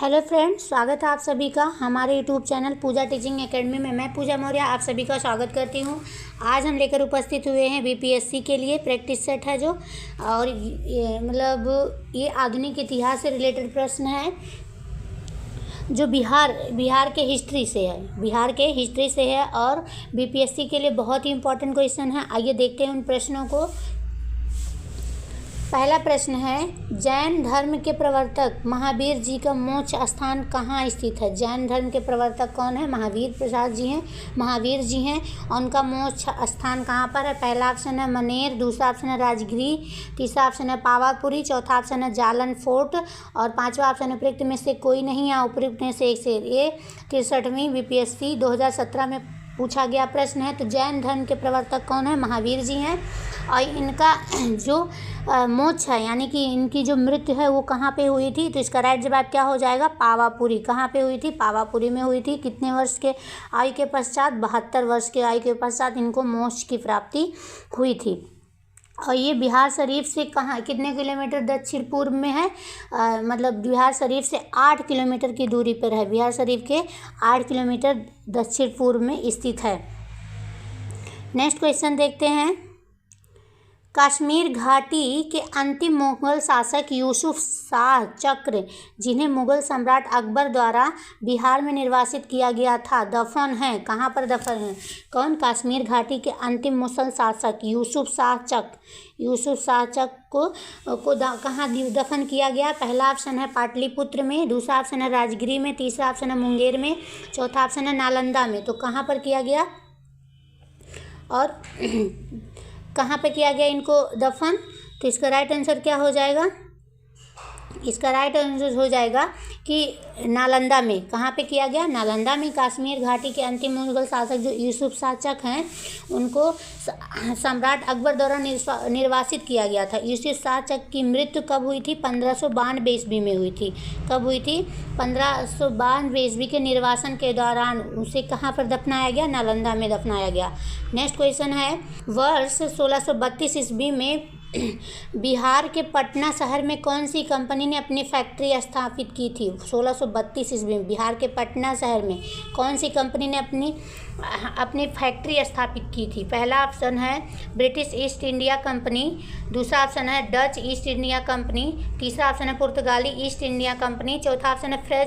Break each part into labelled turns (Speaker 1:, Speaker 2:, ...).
Speaker 1: Hello friends, स्वागत है आप सभी का हमारे यूट्यूब चैनल पूजा टीचिंग एकेडमी में। मैं पूजा मौर्य आप सभी का स्वागत करती हूं। आज हम लेकर उपस्थित हुए हैं बीपीएससी के लिए प्रैक्टिस सेट है जो, और ये आधुनिक इतिहास से रिलेटेड प्रश्न है जो बिहार के हिस्ट्री से है और बीपीएससी के लिए बहुत ही इंपॉर्टेंट क्वेश्चन है। आइए देखते हैं उन प्रश्नों को। पहला प्रश्न है, जैन धर्म के प्रवर्तक महावीर जी का मोक्ष स्थान कहाँ स्थित है? जैन धर्म के प्रवर्तक कौन है? महावीर जी हैं। उनका मोक्ष स्थान कहाँ पर है? पहला ऑप्शन है मनेर, दूसरा ऑप्शन है राजगृह, तीसरा ऑप्शन है पावापुरी, चौथा ऑप्शन है जालन फोर्ट और पांचवा ऑप्शन उपयुक्त में से कोई नहीं या उपयुक्त में से एक से। ये 63वीं बीपीएससी 2017 में पूछा गया प्रश्न है। तो जैन धर्म के प्रवर्तक कौन है? महावीर जी हैं। और इनका जो मोक्ष है यानी कि इनकी जो मृत्यु है वो कहाँ पे हुई थी? तो इसका राइट जवाब क्या हो जाएगा? पावापुरी। कहाँ पे हुई थी? पावापुरी में हुई थी। कितने वर्ष के आयु के पश्चात? 72 वर्ष के आयु के पश्चात इनको मोक्ष की प्राप्ति हुई थी। और ये बिहार शरीफ से कहाँ कितने किलोमीटर दक्षिण पूर्व में है? बिहार शरीफ से 8 किलोमीटर की दूरी पर है। बिहार शरीफ के 8 किलोमीटर दक्षिण पूर्व में स्थित है। नेक्स्ट क्वेश्चन देखते हैं। कश्मीर घाटी के अंतिम मुगल शासक यूसुफ शाह चक्र, जिन्हें मुगल सम्राट अकबर द्वारा बिहार में निर्वासित किया गया था, दफन हैं। कहाँ पर दफन हैं? कौन? कश्मीर घाटी के अंतिम मुगल शासक यूसुफ शाह चक को कहाँ दफन किया गया? पहला ऑप्शन है पाटलिपुत्र में, दूसरा ऑप्शन है राजगृह में, तीसरा ऑप्शन है मुंगेर में, चौथा ऑप्शन है नालंदा में। तो कहाँ पर किया गया और कहाँ पे किया गया इनको दफन? तो इसका राइट आंसर क्या हो जाएगा? इसका राइट आंसर हो जाएगा कि नालंदा में। कहाँ पे किया गया? नालंदा में। कश्मीर घाटी के अंतिम मुगल शासक जो यूसुफ शाह चक हैं उनको सम्राट अकबर द्वारा निर्वासित किया गया था। यूसुफ शाह चक की मृत्यु कब हुई थी? 1592 ईस्वी में हुई थी। कब हुई थी? 1592 ईस्वी के निर्वासन के दौरान उसे कहाँ पर दफनाया गया? नालंदा में दफनाया गया। नेक्स्ट क्वेश्चन है, वर्ष 1632 ईस्वी में बिहार के पटना शहर में कौन सी कंपनी ने अपनी फैक्ट्री स्थापित की थी? 1632 ईस्वी में बिहार के पटना शहर में कौन सी कंपनी ने अपनी फैक्ट्री स्थापित की थी? पहला ऑप्शन है ब्रिटिश ईस्ट इंडिया कंपनी, दूसरा ऑप्शन है डच ईस्ट इंडिया कंपनी, तीसरा ऑप्शन है पुर्तगाली ईस्ट इंडिया कंपनी, चौथा ऑप्शन है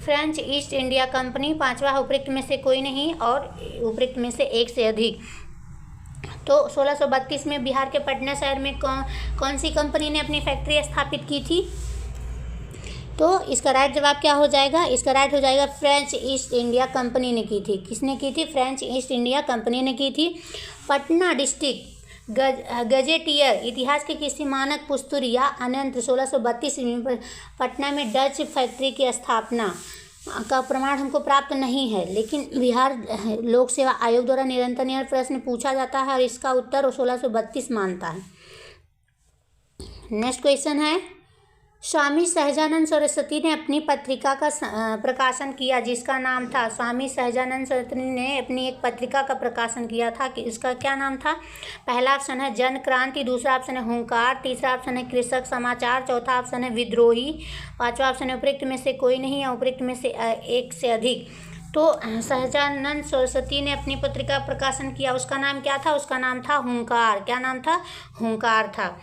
Speaker 1: फ्रेंच ईस्ट इंडिया कंपनी, पांचवा उपयुक्त में से कोई नहीं और उपयुक्त में से एक से अधिक। तो 1632 में बिहार के पटना शहर में कौन सी कंपनी ने अपनी फैक्ट्री स्थापित की थी? तो इसका राइट जवाब क्या हो जाएगा? इसका राइट हो जाएगा फ्रेंच ईस्ट इंडिया कंपनी ने की थी। किसने की थी? फ्रेंच ईस्ट इंडिया कंपनी ने की थी। पटना डिस्ट्रिक्ट गजेटियर इतिहास के किसी मानक पुस्तूर या अन्यंत्र 1632 में पटना में डच फैक्ट्री की स्थापना का प्रमाण हमको प्राप्त नहीं है, लेकिन बिहार लोक सेवा आयोग द्वारा निरंतर प्रश्न पूछा जाता है और इसका उत्तर 1632 मानता है। नेक्स्ट क्वेश्चन है, स्वामी सहजानंद सरस्वती ने अपनी पत्रिका का प्रकाशन किया जिसका नाम था? स्वामी सहजानंद सरस्वती ने अपनी एक पत्रिका का प्रकाशन किया था कि इसका क्या नाम था? पहला ऑप्शन है जन क्रांति, दूसरा ऑप्शन है हुंकार, तीसरा ऑप्शन है कृषक समाचार, चौथा ऑप्शन है विद्रोही, पांचवा ऑप्शन है उपयुक्त में से कोई नहीं या उपयुक्त में से एक से अधिक। तो सहजानंद सरस्वती ने अपनी पत्रिका प्रकाशन किया, उसका नाम क्या था? उसका नाम था हुंकार। क्या नाम था? हुंकार था।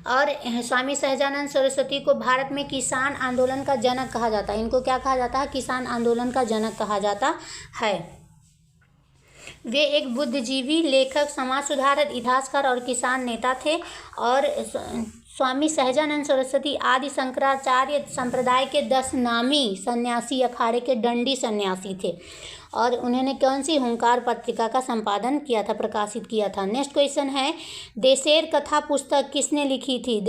Speaker 1: और स्वामी सहजानंद सरस्वती को भारत में किसान आंदोलन का जनक कहा जाता है। इनको क्या कहा जाता है? किसान आंदोलन का जनक कहा जाता है। वे एक बुद्धिजीवी, लेखक, समाज सुधारक, इतिहासकार और किसान नेता थे। और स्वामी सहजानंद सरस्वती आदि शंकराचार्य संप्रदाय के 10 नामी सन्यासी अखाड़े के दंडी सन्यासी थे और उन्होंने कौन सी हुंकार पत्रिका का संपादन किया था, प्रकाशित किया था। नेक्स्ट क्वेश्चन है, देशेर कथा पुस्तक किसने लिखी थी?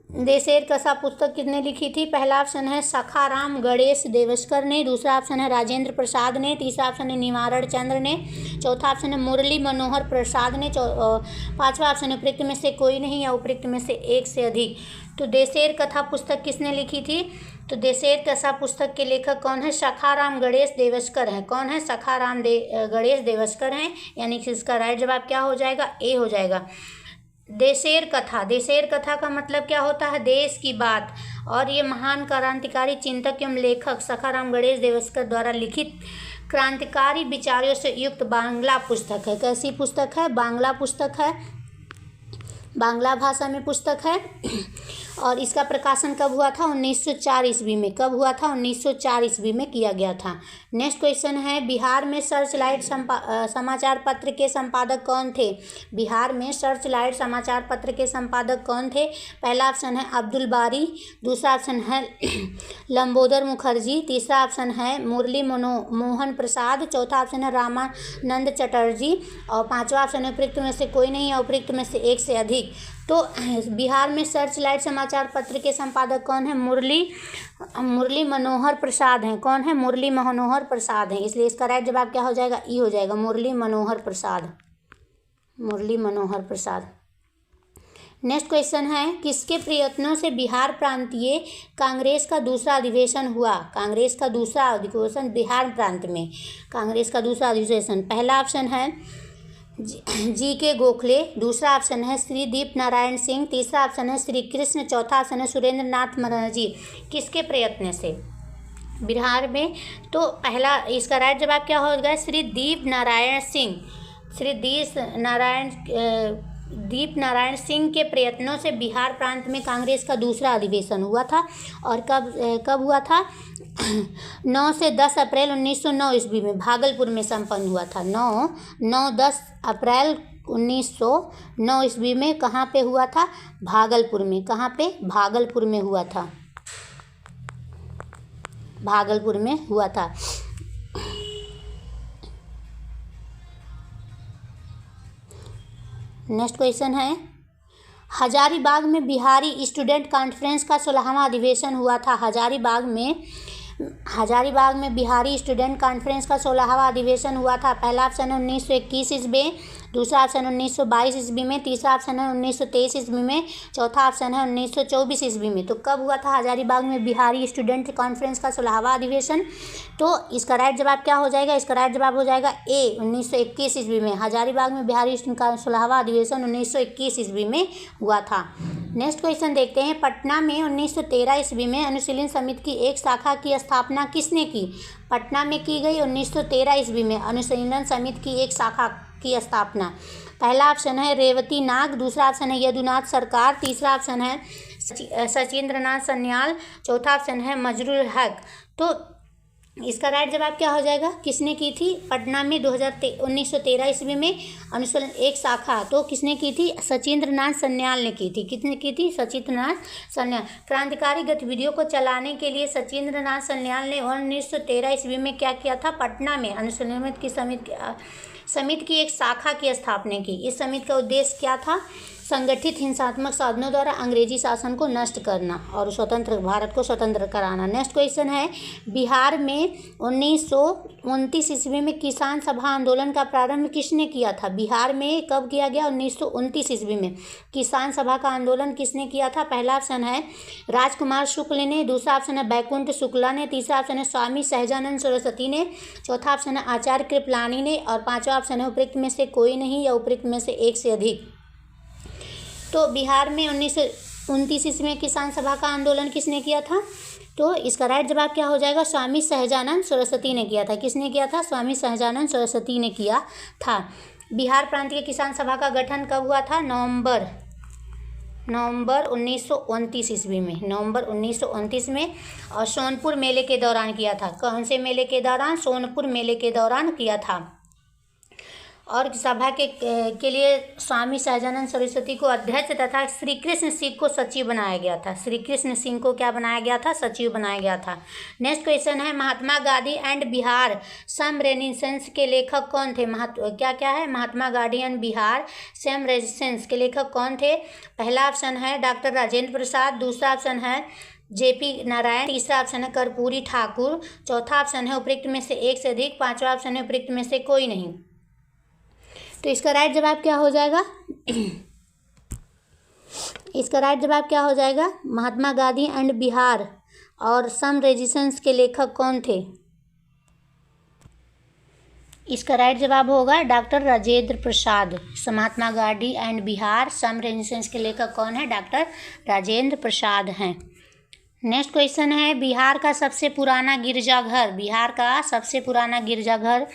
Speaker 1: देशेर कथा पुस्तक किसने लिखी थी? पहला ऑप्शन है सखाराम गणेश देवस्कर ने, दूसरा ऑप्शन है राजेंद्र प्रसाद ने, तीसरा ऑप्शन है निवारण चंद्र ने, चौथा ऑप्शन है मुरली मनोहर प्रसाद ने, पांचवा ऑप्शन है उपयुक्त में से कोई नहीं या उपयुक्त में से एक से अधिक। तो देशेर कथा पुस्तक किसने लिखी थी? तो देशेर कथा पुस्तक के लेखक कौन है? सखाराम गणेश देवस्कर हैं। कौन है? सखाराम गणेश देवस्कर हैं। यानी कि इसका राइट जवाब क्या हो जाएगा? ए हो जाएगा। देशेर कथा। देशेर कथा का मतलब क्या होता है? देश की बात। और ये महान क्रांतिकारी चिंतक एवं लेखक सखाराम गणेश देवस्कर द्वारा लिखित क्रांतिकारी विचारों से युक्त बांग्ला पुस्तक है। कैसी पुस्तक है? बांग्ला पुस्तक है, बांग्ला भाषा में पुस्तक है। और इसका प्रकाशन कब हुआ था? 1904 ईस्वी में। कब हुआ था? 1904 ईस्वी में किया गया था। नेक्स्ट क्वेश्चन है, बिहार में सर्चलाइट समाचार पत्र के संपादक कौन थे? बिहार में सर्चलाइट समाचार पत्र के संपादक कौन थे? पहला ऑप्शन है अब्दुल बारी, दूसरा ऑप्शन है लंबोदर मुखर्जी, तीसरा ऑप्शन है मुरली मोहन प्रसाद, चौथा ऑप्शन है रामानंद चटर्जी और पांचवा ऑप्शन है उपयुक्त में से कोई नहीं है, उपयुक्त में से एक से अधिक। तो बिहार में सर्चलाइट समाचार पत्र के संपादक कौन है? मुरली मनोहर प्रसाद हैं। कौन है? मुरली मनोहर प्रसाद हैं। इसलिए इसका राइट जवाब क्या हो जाएगा? ई हो जाएगा, मुरली मनोहर प्रसाद। मुरली मनोहर प्रसाद। नेक्स्ट क्वेश्चन है, किसके प्रयत्नों से बिहार प्रांतीय कांग्रेस का दूसरा अधिवेशन हुआ? कांग्रेस का दूसरा अधिवेशन बिहार प्रांत में, कांग्रेस का दूसरा अधिवेशन। पहला ऑप्शन है जी के गोखले, दूसरा ऑप्शन है श्री दीप नारायण सिंह, तीसरा ऑप्शन है श्री कृष्ण, चौथा ऑप्शन है सुरेंद्र नाथ बनर्जी। किसके प्रयत्न से बिहार में? तो पहला इसका राइट जवाब क्या होगा? श्री दीप नारायण सिंह। श्री दीप नारायण सिंह के प्रयत्नों से बिहार प्रांत में कांग्रेस का दूसरा अधिवेशन हुआ था। और कब हुआ था? 9 से 10 अप्रैल 1909 ईस्वी में भागलपुर में संपन्न हुआ था। 9-10 अप्रैल 1909 ईस्वी में कहाँ पे हुआ था? भागलपुर में। कहाँ पे? भागलपुर में हुआ था। भागलपुर में हुआ था। नेक्स्ट क्वेश्चन है, हजारीबाग में बिहारी स्टूडेंट कॉन्फ्रेंस का 16वां अधिवेशन हुआ था। हजारीबाग में बिहारी स्टूडेंट कॉन्फ्रेंस का 16वां अधिवेशन हुआ था। पहला ऑप्शन है 1921 ईस्वी, दूसरा ऑप्शन है 1922 ईस्वी में, तीसरा ऑप्शन है 1923 ईस्वी में, चौथा ऑप्शन है 1924 ईस्वी में। तो कब हुआ था हजारीबाग में बिहारी स्टूडेंट कॉन्फ्रेंस का 16वां अधिवेशन? तो इसका राइट जवाब क्या हो जाएगा? इसका राइट जवाब हो जाएगा ए, 1921 ईस्वी में। हजारीबाग में बिहारी स्टूडेंट का 16वां अधिवेशन 1921 ईस्वी में हुआ था। नेक्स्ट क्वेश्चन देखते हैं, पटना में 1913 ईस्वी में अनुशीलन समिति की एक शाखा की स्थापना किसने की? पटना में की गई 1913 ईस्वी में अनुशीलन समिति की एक शाखा की स्थापना। पहला ऑप्शन है रेवती नाग, दूसरा ऑप्शन है यदुनाथ सरकार, तीसरा ऑप्शन है सचिंद्रनाथ सन्याल, चौथा ऑप्शन है मजरूल हक। तो इसका राइट जवाब क्या हो जाएगा? किसने की थी? पटना में 1913 ईस्वी में अनुशीलन एक शाखा तो किसने की थी? सचिंद्रनाथ सन्याल ने की थी। किसने की थी? सचिंद्रनाथ सन्याल। क्रांतिकारी गतिविधियों को चलाने के लिए सचिंद्रनाथ सन्याल ने 1913 ईस्वी में क्या किया था? पटना में अनुशीलन की समिति की एक शाखा की स्थापना की। इस समिति का उद्देश्य क्या था? संगठित हिंसात्मक साधनों द्वारा अंग्रेजी शासन को नष्ट करना और स्वतंत्र भारत को स्वतंत्र कराना। नेक्स्ट क्वेश्चन है, बिहार में 1929 ईस्वी में किसान सभा आंदोलन का प्रारंभ किसने किया था? बिहार में कब किया गया? 1929 ईस्वी में किसान सभा का आंदोलन किसने किया था? पहला ऑप्शन है राजकुमार शुक्ल ने, दूसरा ऑप्शन है बैकुंठ शुक्ला ने, तीसरा ऑप्शन है स्वामी सहजानंद सरस्वती ने, चौथा ऑप्शन है आचार्य कृपलानी ने और पांचवा ऑप्शन है उपयुक्त में से कोई नहीं या उपयुक्त में से एक से अधिक। तो बिहार में 1929 ईस्वी में किसान सभा का आंदोलन किसने किया था? तो इसका राइट जवाब क्या हो जाएगा? स्वामी सहजानंद सरस्वती ने किया था। किसने किया था? स्वामी सहजानंद सरस्वती ने किया था। बिहार प्रांतीय किसान सभा का गठन कब हुआ था? नवंबर 1929 ईस्वी में, नवंबर 1929 में और सोनपुर मेले के दौरान किया था। कौन से मेले के दौरान? सोनपुर मेले के दौरान किया था। और सभा के लिए स्वामी सहजानंद सरस्वती को अध्यक्ष तथा श्री कृष्ण सिंह को सचिव बनाया गया था। श्री कृष्ण सिंह को क्या बनाया गया था? सचिव बनाया गया था। नेक्स्ट क्वेश्चन है, Mahatma Gandhi and Bihar some reminiscences के लेखक कौन थे? क्या है? Mahatma Gandhi and Bihar some reminiscences के लेखक कौन थे? पहला ऑप्शन है डॉक्टर राजेंद्र प्रसाद, दूसरा ऑप्शन है जेपी नारायण, तीसरा ऑप्शन है कर्पूरी ठाकुर, चौथा ऑप्शन है उपयुक्त में से एक से अधिक, पांचवा ऑप्शन है उपयुक्त में से कोई नहीं। तो इसका राइट जवाब क्या हो जाएगा? इसका राइट जवाब क्या हो जाएगा? महात्मा गांधी एंड बिहार और सम रेजिस्टेंस के लेखक कौन थे? इसका राइट जवाब होगा doctor Rajendra Prasad. Mahatma Gandhi and Bihar some resistance के लेखक कौन है? डॉक्टर राजेंद्र प्रसाद हैं। नेक्स्ट क्वेश्चन है, बिहार का सबसे पुराना गिरजाघर, बिहार का सबसे पुराना गिरजाघर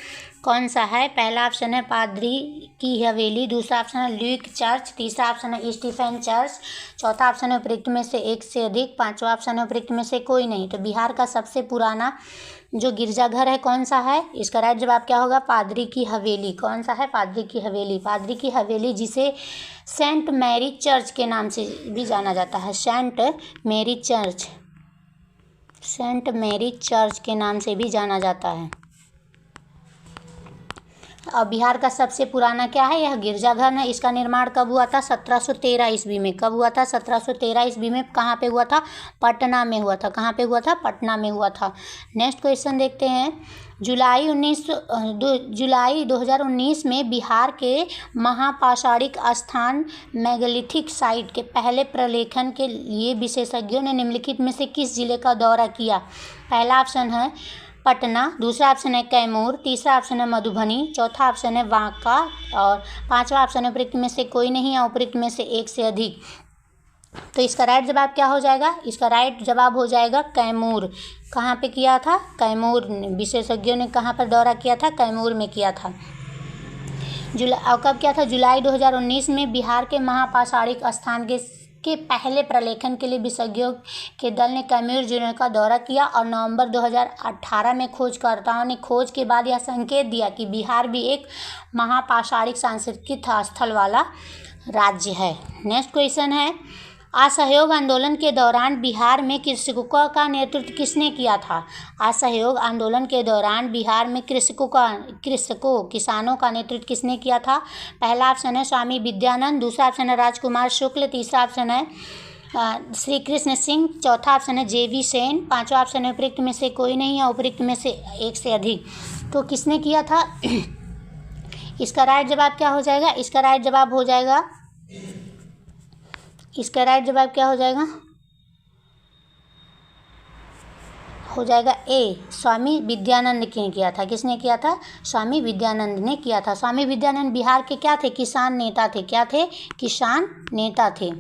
Speaker 1: कौन सा है? पहला ऑप्शन है पादरी की हवेली, दूसरा ऑप्शन है ल्यूक चर्च, तीसरा ऑप्शन है स्टीफेन चर्च, चौथा ऑप्शन है उपरोक्त में से एक से अधिक, पांचवा ऑप्शन है उपरोक्त में से कोई नहीं। तो बिहार का सबसे पुराना जो गिरजाघर है कौन सा है? इसका राइट जवाब क्या होगा? पादरी की हवेली। कौन सा है? पादरी की हवेली। पादरी की हवेली जिसे सेंट मैरी चर्च के नाम से भी जाना जाता है, saint Mary church, saint Mary church के नाम से भी जाना जाता है। और बिहार का सबसे पुराना क्या है? यह गिरजाघर है। इसका निर्माण कब हुआ था? 1713 ईस्वी में। कब हुआ था? 1713 ईस्वी में। कहाँ पे हुआ था? पटना में हुआ था। कहाँ पे हुआ था? पटना में हुआ था। नेक्स्ट क्वेश्चन देखते हैं, जुलाई 2019 में बिहार के महापाषाणिक स्थान मेगालिथिक साइट के पहले प्रलेखन के लिए विशेषज्ञों ने निम्नलिखित में से किस जिले का दौरा किया? पहला ऑप्शन है पटना, दूसरा ऑप्शन है कैमूर, तीसरा ऑप्शन है मधुबनी, चौथा ऑप्शन है बांका और पांचवा ऑप्शन है उपरोक्त में से कोई नहीं या उपरोक्त में से एक से अधिक। तो इसका राइट जवाब क्या हो जाएगा? इसका राइट जवाब हो जाएगा कैमूर। कहाँ पे किया था? कैमूर। विशेषज्ञों ने कहाँ पर दौरा किया था? कैमूर में किया था। कब किया था? जुलाई 2019 में बिहार के महापाषाणिक स्थान के पहले प्रलेखन के लिए विशेषज्ञों के दल ने कैमूर जिले का दौरा किया और नवंबर 2018 में खोजकर्ताओं ने खोज के बाद यह संकेत दिया कि बिहार भी एक महापाषाणिक सांस्कृतिक स्थल वाला राज्य है। नेक्स्ट क्वेश्चन है, असहयोग आंदोलन के दौरान बिहार में कृषकों का नेतृत्व किसने किया था? असहयोग आंदोलन के दौरान बिहार में किसानों का नेतृत्व किसने किया था? पहला ऑप्शन है स्वामी विद्यानंद, दूसरा ऑप्शन है राजकुमार शुक्ल, तीसरा ऑप्शन है श्री कृष्ण सिंह, चौथा ऑप्शन है JV सेन, पांचवा ऑप्शन है उपरोक्त में से कोई नहीं या उपरोक्त में से एक से अधिक। तो किसने किया था? इसका राइट जवाब क्या हो जाएगा? इसका राइट जवाब हो जाएगा क्या हो जाएगा ए, स्वामी विद्यानंद ने किया था। किसने किया था? स्वामी विद्यानंद ने किया था। स्वामी विद्यानंद बिहार के क्या थे? किसान नेता थे। क्या थे? किसान नेता थे।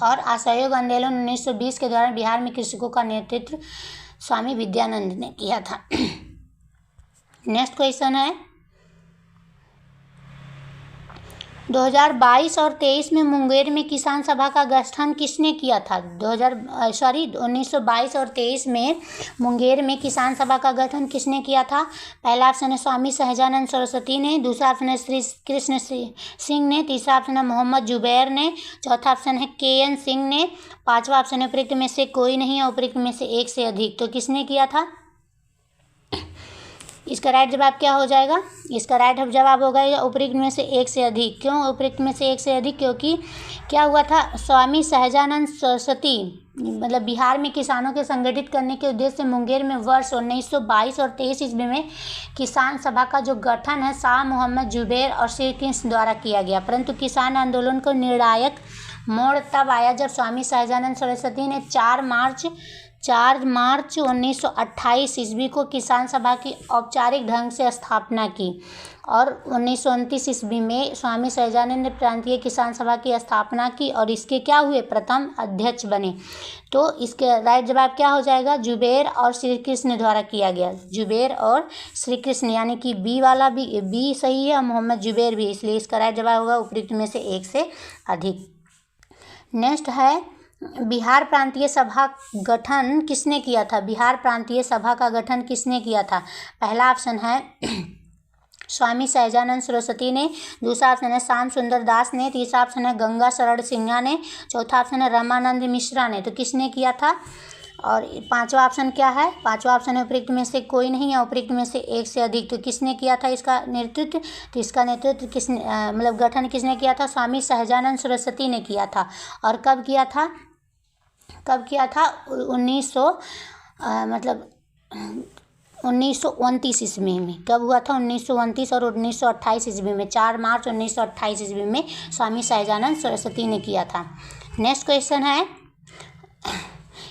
Speaker 1: और असहयोग आंदोलन 1920 के दौरान बिहार में कृषकों का नेतृत्व स्वामी विद्यानंद ने किया था। नेक्स्ट क्वेश्चन है, 2022 और 23 में मुंगेर में किसान सभा का गठन किसने किया था? 1922 और 23 में मुंगेर में किसान सभा का गठन किसने किया था? पहला ऑप्शन है स्वामी सहजानंद सरस्वती ने, दूसरा ऑप्शन है श्री कृष्ण सिंह ने, तीसरा ऑप्शन है मोहम्मद जुबैर ने, चौथा ऑप्शन है KN सिंह ने, पांचवा ऑप्शन है उपरोक्त में से कोई नहीं है उपरोक्त में से एक से अधिक। तो किसने किया था? इसका राइट जवाब क्या हो जाएगा? इसका राइट जवाब होगा उपरोक्त में से एक से अधिक। क्यों उपरोक्त में से एक से अधिक? क्योंकि क्या हुआ था, स्वामी सहजानंद सरस्वती मतलब बिहार में किसानों के संगठित करने के उद्देश्य से मुंगेर में वर्ष 1922 और 23 ईस्वी में किसान सभा का जो गठन है शाह मोहम्मद जुबैर और श्री कृष्ण द्वारा किया गया। परंतु किसान आंदोलन को निर्णायक मोड़ तब आया जब स्वामी सहजानंद सरस्वती ने 4 मार्च 1928 ईस्वी को किसान सभा की औपचारिक ढंग से स्थापना की और 1929 ईस्वी में स्वामी सहजानंद ने प्रांतीय किसान सभा की स्थापना की और इसके क्या हुए? प्रथम अध्यक्ष बने। तो इसके राइट जवाब क्या हो जाएगा? जुबैर और श्री कृष्ण द्वारा किया गया। जुबैर और श्री कृष्ण यानी कि बी वाला भी बी सही है और मोहम्मद जुबैर भी, इसलिए इसका राइट जवाब होगा उपरोक्त में से एक से अधिक। नेक्स्ट है, बिहार प्रांतीय सभा गठन किसने किया था? बिहार प्रांतीय सभा का गठन किसने किया था? पहला ऑप्शन है स्वामी सहजानंद सरस्वती ने, दूसरा ऑप्शन है श्याम सुंदर दास ने, तीसरा ऑप्शन है गंगा शरण सिन्हा ने, चौथा ऑप्शन है रामानंद मिश्रा ने। तो किसने किया था? और पांचवा ऑप्शन क्या है? पांचवा ऑप्शन है उपरोक्त में से कोई नहीं या उपरोक्त में से एक से अधिक। तो किसने किया था इसका नेतृत्व? तो इसका नेतृत्व किसने मतलब गठन किसने किया था? स्वामी सहजानंद सरस्वती ने किया था। और कब किया था? 1929 ईस्वी में। कब हुआ था? 1929 और 1928 ईस्वी में। 4 मार्च 1928 ईस्वी में स्वामी सहजानंद सरस्वती ने किया था। नेक्स्ट क्वेश्चन है,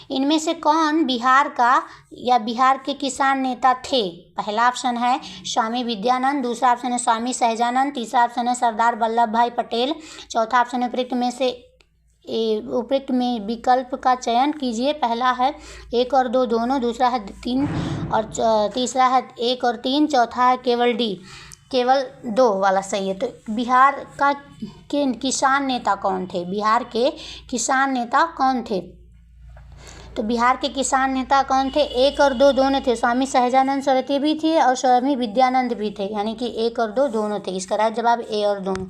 Speaker 1: इनमें से कौन बिहार का या बिहार के किसान नेता थे? पहला ऑप्शन है स्वामी विद्यानंद, दूसरा ऑप्शन है स्वामी सहजानंद, तीसरा ऑप्शन है सरदार वल्लभ भाई पटेल, चौथा ऑप्शन है उपयुक्त में विकल्प का चयन कीजिए। पहला है 1 और 2 दोनों, दूसरा है 3 और तीसरा है 1 और 3, चौथा है केवल डी, केवल 2 वाला सही है। तो बिहार के किसान नेता कौन थे? बिहार के किसान नेता कौन थे? तो बिहार के किसान नेता कौन थे? 1 और 2 दोनों थे, स्वामी सहजानंद सरस्वती भी थे और स्वामी विद्यानंद भी थे, यानी कि 1 और 2 दोनों थे। इसका राइट जवाब ए और दोनों।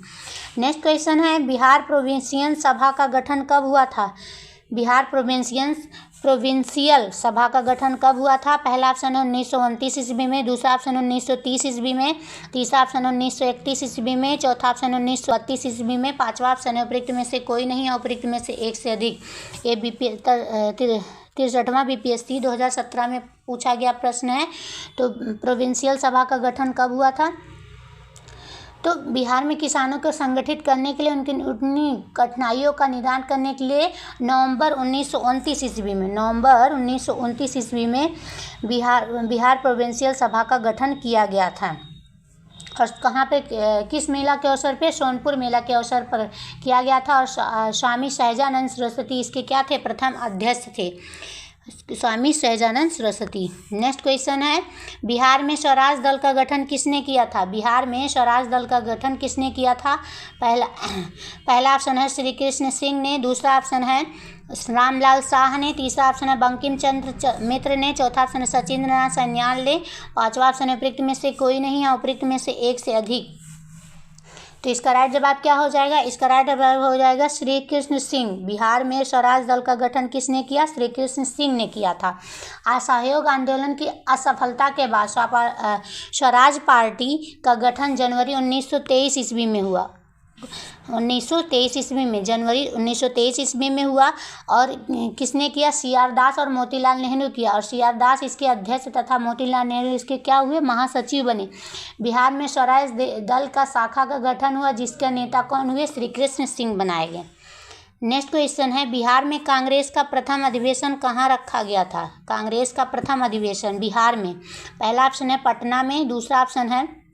Speaker 1: नेक्स्ट क्वेश्चन है बिहार प्रोविंशियल सभा का गठन कब हुआ था? बिहार प्रोविंशियल सभा का गठन कब हुआ था? पहला ऑप्शन है 1929 ईस्वी में, दूसरा ऑप्शन 1930 ईस्वी में, तीसरा ऑप्शन 1931 ईस्वी में, चौथा ऑप्शन 1932 ईस्वी में, पांचवा ऑप्शन है उपयुक्त में से कोई नहीं है, उपयुक्त में से एक से अधिक। ये 63वां BPSC 2017 में पूछा गया प्रश्न है। तो प्रोविंशियल सभा का गठन कब हुआ था? तो बिहार में किसानों को संगठित करने के लिए उनकी कठिनाइयों का निदान करने के लिए नवंबर 1929 ईस्वी में बिहार प्रोविंशियल सभा का गठन किया गया था। और कहाँ पे, किस मेला के अवसर पे? सोनपुर मेला के अवसर पर किया गया था। और स्वामी सहजानंद सरस्वती इसके क्या थे? प्रथम अध्यक्ष थे, स्वामी सहजानंद सरस्वती। नेक्स्ट क्वेश्चन है बिहार में स्वराज दल का गठन किसने किया था? बिहार में स्वराज दल का गठन किसने किया था? पहला ऑप्शन है श्री कृष्ण सिंह ने, दूसरा ऑप्शन है रामलाल शाह ने, तीसरा ऑप्शन है बंकिम चंद्र मित्र ने, चौथा ऑप्शन है सचिंद्र नाथ सन्याल ने, पांचवा ऑप्शन है उपयुक्त में से कोई नहीं है, उपयुक्त में से एक से अधिक। तो इसका राइट जवाब क्या हो जाएगा? इसका राइट जवाब हो जाएगा श्री कृष्ण सिंह। बिहार में स्वराज दल का गठन किसने किया? श्री कृष्ण सिंह ने किया था। असहयोग आंदोलन की असफलता के बाद स्वराज पार्टी का गठन जनवरी 1923 ईस्वी में हुआ। 1923 ईस्वी में, जनवरी 1923 ईस्वी में हुआ। और किसने किया? CR दास और मोतीलाल नेहरू किया। और CR दास इसके अध्यक्ष तथा मोतीलाल नेहरू इसके क्या हुए? महासचिव बने। बिहार में स्वराज दल का शाखा का गठन हुआ, जिसके नेता कौन हुए? श्री कृष्ण सिंह बनाए गए। नेक्स्ट क्वेश्चन है बिहार में कांग्रेस का प्रथम अधिवेशन कहाँ रखा गया था? कांग्रेस का प्रथम अधिवेशन बिहार में, पहला ऑप्शन है पटना में, दूसरा ऑप्शन है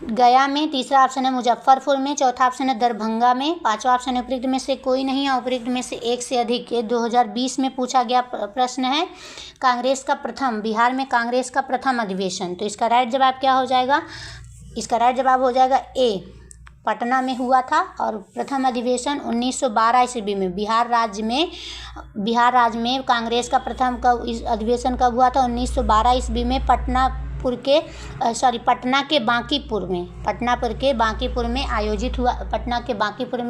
Speaker 1: गया में, तीसरा ऑप्शन है मुजफ्फरपुर में, चौथा ऑप्शन है दरभंगा में, पांचवा ऑप्शन है उपयुक्त में से कोई नहीं है, उपयुक्त में से एक से अधिक। ये 2020 में पूछा गया प्रश्न है। बिहार में कांग्रेस का प्रथम अधिवेशन। तो इसका राइट जवाब क्या हो जाएगा? इसका राइट जवाब हो जाएगा ए, पटना में हुआ था। और प्रथम अधिवेशन 1912 ईस्वी में बिहार राज्य में कांग्रेस का प्रथम अधिवेशन कब हुआ था? 1912 ईस्वी में पटना के बांकीपुर में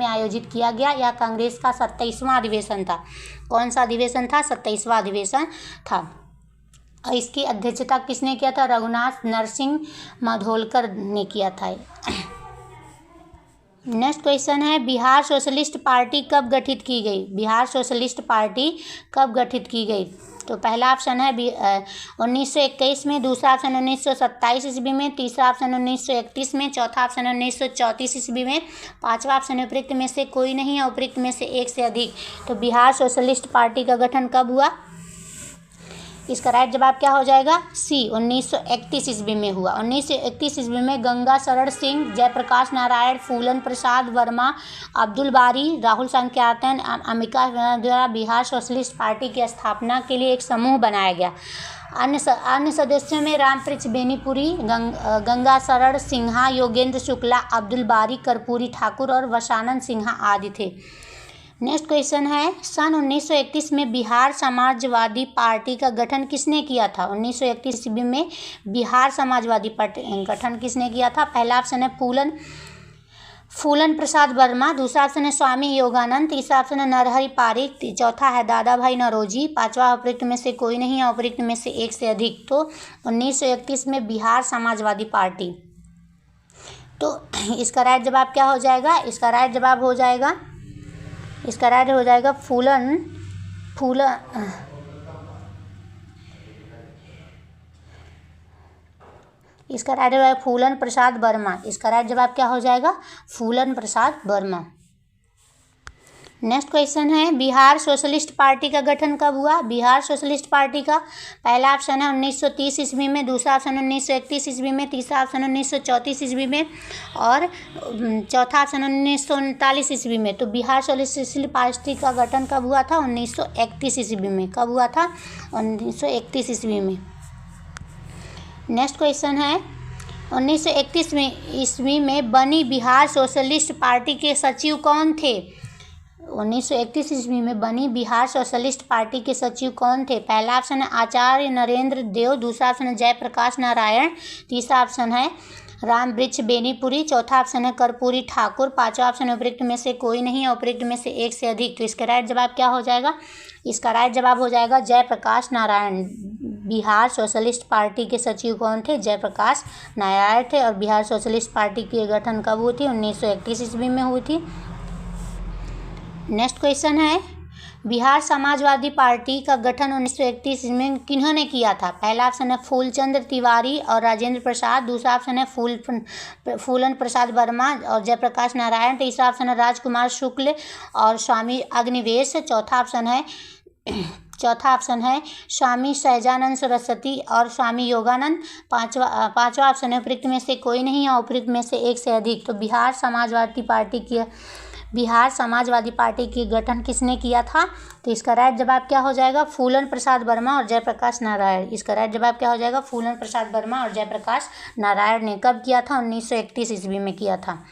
Speaker 1: आयोजित किया गया। यह कांग्रेस का 27वां अधिवेशन था। कौन सा अधिवेशन था? 27वां अधिवेशन था। और इसकी अध्यक्षता किसने किया था? रघुनाथ नरसिंह माडोलकर ने किया था। नेक्स्ट क्वेश्चन है बिहार सोशलिस्ट पार्टी कब गठित की गई? बिहार सोशलिस्ट पार्टी कब गठित की गई? तो पहला ऑप्शन है 1921 में, दूसरा ऑप्शन 1927 ईस्वी में, तीसरा ऑप्शन 1931 में, चौथा ऑप्शन 1934 ईस्वी में, पांचवा ऑप्शन उपयुक्त में से कोई नहीं है, उपयुक्त में से एक से अधिक। तो बिहार सोशलिस्ट पार्टी का गठन कब हुआ? इसका राइट जवाब क्या हो जाएगा? सी, 1931 ईस्वी में हुआ। 1931 ईस्वी में गंगा शरण सिंह, जयप्रकाश नारायण, फूलन प्रसाद वर्मा, अब्दुल बारी, राहुल सांख्यातन, अम्बिका द्वारा बिहार सोशलिस्ट पार्टी की स्थापना के लिए एक समूह बनाया गया। अन्य सदस्यों में रामपृक्ष बेनीपुरी, गंगा शरण सिन्हा, योगेंद्र शुक्ला, अब्दुल बारी, कर्पूरी ठाकुर और वसानंद सिन्हा आदि थे। नेक्स्ट क्वेश्चन है सन 1931 में बिहार समाजवादी पार्टी का गठन किसने किया था? 1931 ईस्वी में बिहार समाजवादी पार्टी गठन किसने किया था? पहला ऑप्शन है फूलन प्रसाद वर्मा, दूसरा ऑप्शन है स्वामी योगानंद, तीसरा ऑप्शन है नरहरि पारिक, चौथा है दादा भाई नौरोजी, पांचवा उपयुक्त में से कोई नहीं है, उपयुक्त में से एक से अधिक। तो 1931 में बिहार समाजवादी पार्टी। तो इसका राइट जवाब क्या हो जाएगा? इसका राइट जवाब हो जाएगा इसका राइट जवाब फूलन प्रसाद वर्मा। इसका राइट जवाब क्या हो जाएगा? फूलन प्रसाद वर्मा। नेक्स्ट क्वेश्चन है बिहार सोशलिस्ट पार्टी का गठन कब हुआ। बिहार सोशलिस्ट पार्टी का पहला ऑप्शन है 1930 ईस्वी में, दूसरा ऑप्शन 1931 ईस्वी में, तीसरा ऑप्शन 1934 ईस्वी में और चौथा ऑप्शन 1939 ईस्वी में। तो बिहार सोशलिस्ट पार्टी का गठन कब हुआ था? 1931 ईस्वी में। कब हुआ था? 1931 ईस्वी में। नेक्स्ट क्वेश्चन है 1931 ईस्वी में बनी बिहार सोशलिस्ट पार्टी के सचिव कौन थे? 1931 ईस्वी में बनी बिहार सोशलिस्ट पार्टी के सचिव कौन थे? पहला ऑप्शन है आचार्य नरेंद्र देव, दूसरा ऑप्शन है जयप्रकाश नारायण, तीसरा ऑप्शन है राम वृक्ष बेनीपुरी, चौथा ऑप्शन है कर्पूरी ठाकुर, पांचवा ऑप्शन है उपरोक्त में से कोई नहीं है, उपरोक्त में से एक से अधिक। तो इसका राइट जवाब क्या हो जाएगा? इसका राइट जवाब हो जाएगा जयप्रकाश नारायण। बिहार सोशलिस्ट पार्टी के सचिव कौन थे? जयप्रकाश नारायण थे। और बिहार सोशलिस्ट पार्टी की गठन कब हुई थी? 1931 ईस्वी में हुई थी। नेक्स्ट क्वेश्चन है बिहार समाजवादी पार्टी का गठन 1931 में किन्होंने किया था? पहला ऑप्शन है फूलचंद तिवारी और राजेंद्र प्रसाद, दूसरा ऑप्शन है फूलन प्रसाद वर्मा और जयप्रकाश नारायण, तीसरा ऑप्शन है राजकुमार शुक्ल और स्वामी अग्निवेश, चौथा ऑप्शन है स्वामी सहजानंद सरस्वती और स्वामी योगानंद, पांचवा ऑप्शन है उपरोक्त में से कोई नहीं है, उपरोक्त में से एक से अधिक। तो बिहार समाजवादी पार्टी की गठन किसने किया था? तो इसका राइट जवाब क्या हो जाएगा? फूलन प्रसाद वर्मा और जयप्रकाश नारायण। इसका राइट जवाब क्या हो जाएगा? फूलन प्रसाद वर्मा और जयप्रकाश नारायण ने कब किया था? 1931 ईस्वी में किया था।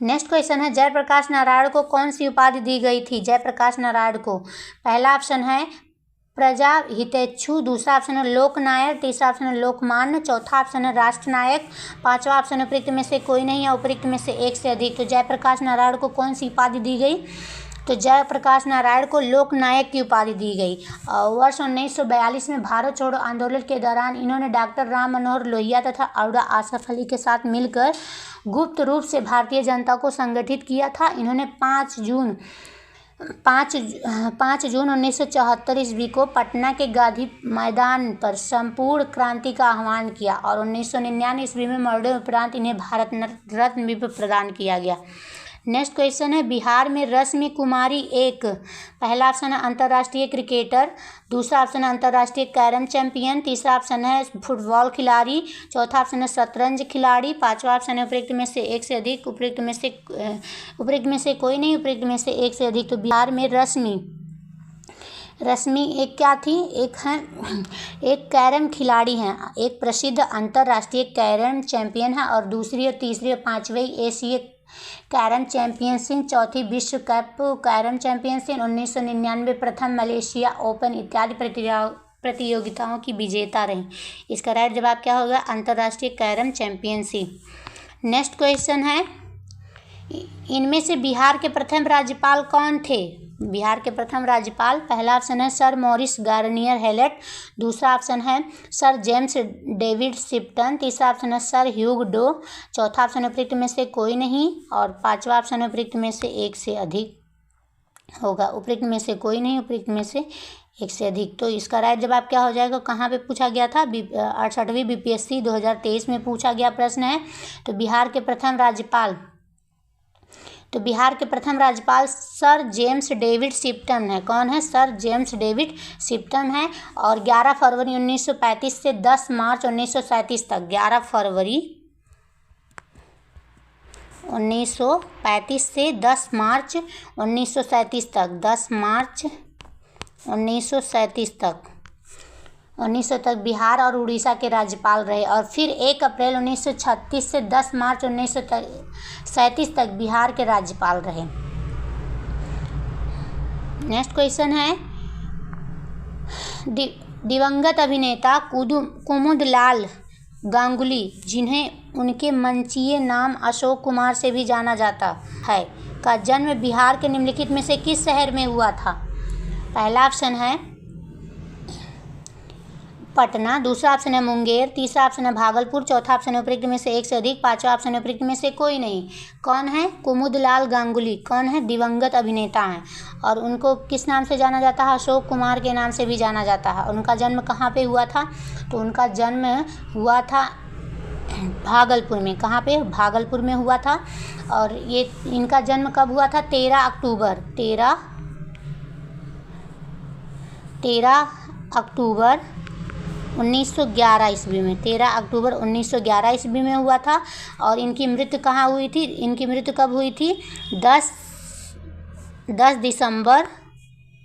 Speaker 1: नेक्स्ट क्वेश्चन है जयप्रकाश नारायण को कौन सी उपाधि दी गई थी? जयप्रकाश नारायण को पहला ऑप्शन है प्रजा हितैषु, दूसरा ऑप्शन है लोकनायक, तीसरा ऑप्शन है लोकमान्य, चौथा ऑप्शन है राष्ट्रनायक, पांचवा ऑप्शन है उपरोक्त में से कोई नहीं है, उपरोक्त में से एक से अधिक। तो जयप्रकाश नारायण को कौन सी उपाधि दी गई? तो जयप्रकाश नारायण को लोकनायक की उपाधि दी गई। वर्ष 1942 में भारत छोड़ो आंदोलन के दौरान इन्होंने डॉक्टर राम मनोहर लोहिया तथा अडा आसफ अली के साथ मिलकर गुप्त रूप से भारतीय जनता को संगठित किया था। इन्होंने 5 जून 1974 ईस्वी को पटना के गांधी मैदान पर संपूर्ण क्रांति का आह्वान किया और 1999 ईस्वी में मरणोपरांत इन्हें भारत रत्न भी प्रदान किया गया। नेक्स्ट क्वेश्चन है बिहार में रश्मि कुमारी एक पहला ऑप्शन है अंतर्राष्ट्रीय क्रिकेटर, दूसरा ऑप्शन है अंतर्राष्ट्रीय कैरम चैंपियन, तीसरा ऑप्शन है फुटबॉल खिलाड़ी, चौथा ऑप्शन है शतरंज खिलाड़ी, पांचवा ऑप्शन है उपरोक्त में से एक से अधिक, उपरोक्त में से कोई नहीं, उपरोक्त में से एक से अधिक। तो बिहार में रश्मि एक क्या थी? एक कैरम खिलाड़ी हैं, एक प्रसिद्ध अंतर्राष्ट्रीय कैरम चैंपियन है और दूसरी और तीसरी और पांचवी एशिया कैरम चैंपियनशिप, चौथी विश्व कप कैरम चैंपियनशिप, 1999 प्रथम मलेशिया ओपन इत्यादि प्रतियोगिताओं की विजेता रही। इसका राइट जवाब क्या होगा? अंतर्राष्ट्रीय कैरम चैंपियनशिप। नेक्स्ट क्वेश्चन है इनमें से बिहार के प्रथम राज्यपाल कौन थे? बिहार के प्रथम राज्यपाल पहला ऑप्शन है सर मॉरिस गार्नियर हेलेट, दूसरा ऑप्शन है सर जेम्स डेविड शिप्टन, तीसरा ऑप्शन है सर ह्यूग डो, चौथा ऑप्शन है उपरोक्त में से कोई नहीं और पांचवा ऑप्शन है उपरोक्त में से एक से अधिक होगा। उपरोक्त में से कोई नहीं, उपरोक्त में से एक से अधिक। तो इसका राइट जवाब क्या हो जाएगा? कहाँ पे पूछा गया था? 68वीं BPSC 2023 में पूछा गया प्रश्न है। तो बिहार के प्रथम राज्यपाल सर जेम्स डेविड शिप्टन है। कौन है? सर जेम्स डेविड शिप्टन है और 11 फरवरी 1935 से 10 मार्च 1937 तक 11 फरवरी 1935 से 10 मार्च 1937 तक 10 मार्च 1937 तक 1900 तक बिहार और उड़ीसा के राज्यपाल रहे और फिर 1 अप्रैल 1936 से 10 मार्च 1937 तक बिहार के राज्यपाल रहे। नेक्स्ट क्वेश्चन है दिवंगत अभिनेता कुमुदलाल गांगुली, जिन्हें उनके मंचीय नाम अशोक कुमार से भी जाना जाता है, का जन्म बिहार के निम्नलिखित में से किस शहर में हुआ था? पहला ऑप्शन है पटना, दूसरा ऑप्शन है मुंगेर, तीसरा ऑप्शन है भागलपुर, चौथा ऑप्शन है उपरोक्त में से एक से अधिक, पांचवा ऑप्शन है उपरोक्त में से कोई नहीं। कौन है? कुमुदलाल गांगुली। कौन है? दिवंगत अभिनेता हैं और उनको किस नाम से जाना जाता है? अशोक कुमार के नाम से भी जाना जाता है। उनका जन्म कहाँ पे हुआ था? तो उनका जन्म हुआ था भागलपुर में। कहाँ पे? भागलपुर में हुआ था। और ये इनका जन्म कब हुआ था? 13 अक्टूबर 1911 ईस्वी में। 13 अक्टूबर 1911 ईस्वी में हुआ था। और इनकी मृत्यु कहाँ हुई थी? इनकी मृत्यु कब हुई थी? 10 दिसंबर